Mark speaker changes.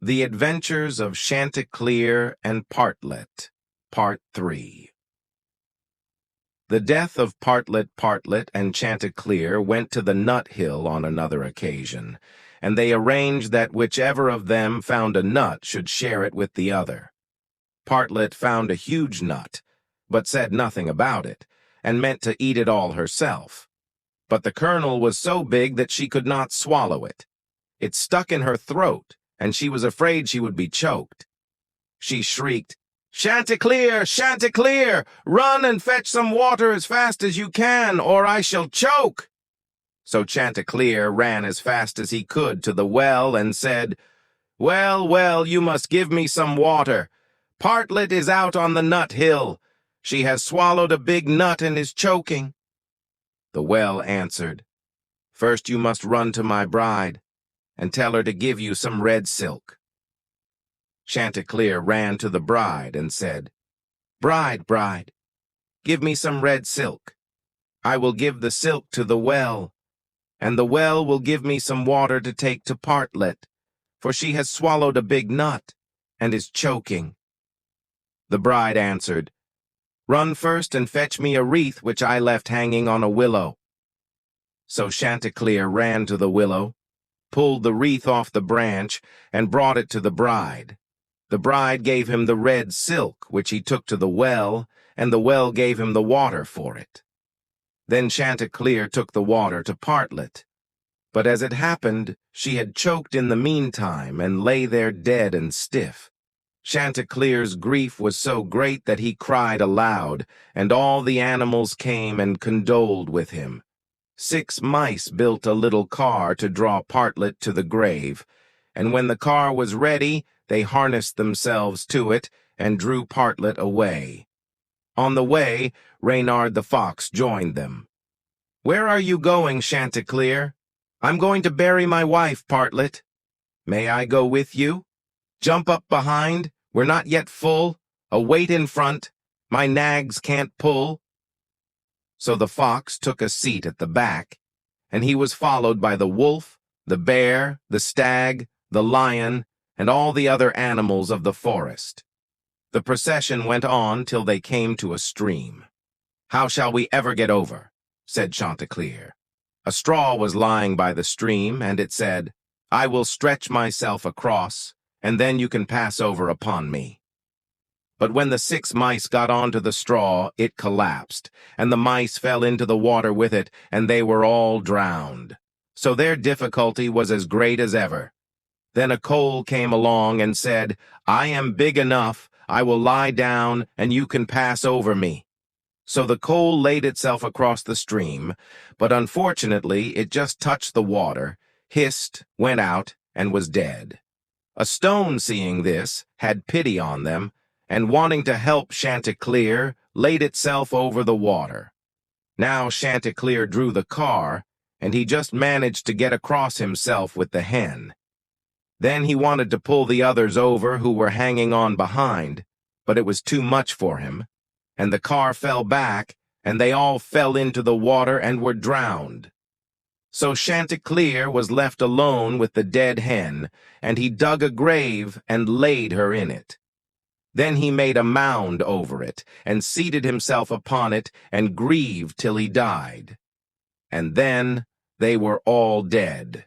Speaker 1: The Adventures of Chanticleer and Partlet, Part 3. The death of Partlet and Chanticleer went to the nut hill on another occasion, and they arranged that whichever of them found a nut should share it with the other. Partlet found a huge nut, but said nothing about it, and meant to eat it all herself. But the kernel was so big that she could not swallow it. It stuck in her throat, and she was afraid she would be choked. She shrieked, "Chanticleer, Chanticleer, run and fetch some water as fast as you can, or I shall choke." So Chanticleer ran as fast as he could to the well and said, "Well, well, you must give me some water. Partlet is out on the nut hill. She has swallowed a big nut and is choking." The well answered, "First you must run to my bride and tell her to give you some red silk." Chanticleer ran to the bride and said, "Bride, bride, give me some red silk. I will give the silk to the well, and the well will give me some water to take to Partlet, for she has swallowed a big nut and is choking." The bride answered, "Run first and fetch me a wreath which I left hanging on a willow." So Chanticleer ran to the willow, pulled the wreath off the branch, and brought it to the bride. The bride gave him the red silk, which he took to the well, and the well gave him the water for it. Then Chanticleer took the water to Partlet. But as it happened, she had choked in the meantime, and lay there dead and stiff. Chanticleer's grief was so great that he cried aloud, and all the animals came and condoled with him. 6 mice built a little car to draw Partlet to the grave, and when the car was ready, they harnessed themselves to it and drew Partlet away. On the way, Reynard the fox joined them. "Where are you going, Chanticleer?" "I'm going to bury my wife, Partlet." "May I go with you?" "Jump up behind. We're not yet full. A weight in front. My nags can't pull." So the fox took a seat at the back, and he was followed by the wolf, the bear, the stag, the lion, and all the other animals of the forest. The procession went on till they came to a stream. "How shall we ever get over?" said Chanticleer. A straw was lying by the stream, and it said, "I will stretch myself across, and then you can pass over upon me." But when the 6 mice got onto the straw, it collapsed, and the mice fell into the water with it, and they were all drowned. So their difficulty was as great as ever. Then a coal came along and said, "I am big enough. I will lie down, and you can pass over me." So the coal laid itself across the stream, but unfortunately it just touched the water, hissed, went out, and was dead. A stone, seeing this, had pity on them, and wanting to help Chanticleer, laid itself over the water. Now Chanticleer drew the car, and he just managed to get across himself with the hen. Then he wanted to pull the others over who were hanging on behind, but it was too much for him, and the car fell back, and they all fell into the water and were drowned. So Chanticleer was left alone with the dead hen, and he dug a grave and laid her in it. Then he made a mound over it, and seated himself upon it, and grieved till he died. And then they were all dead.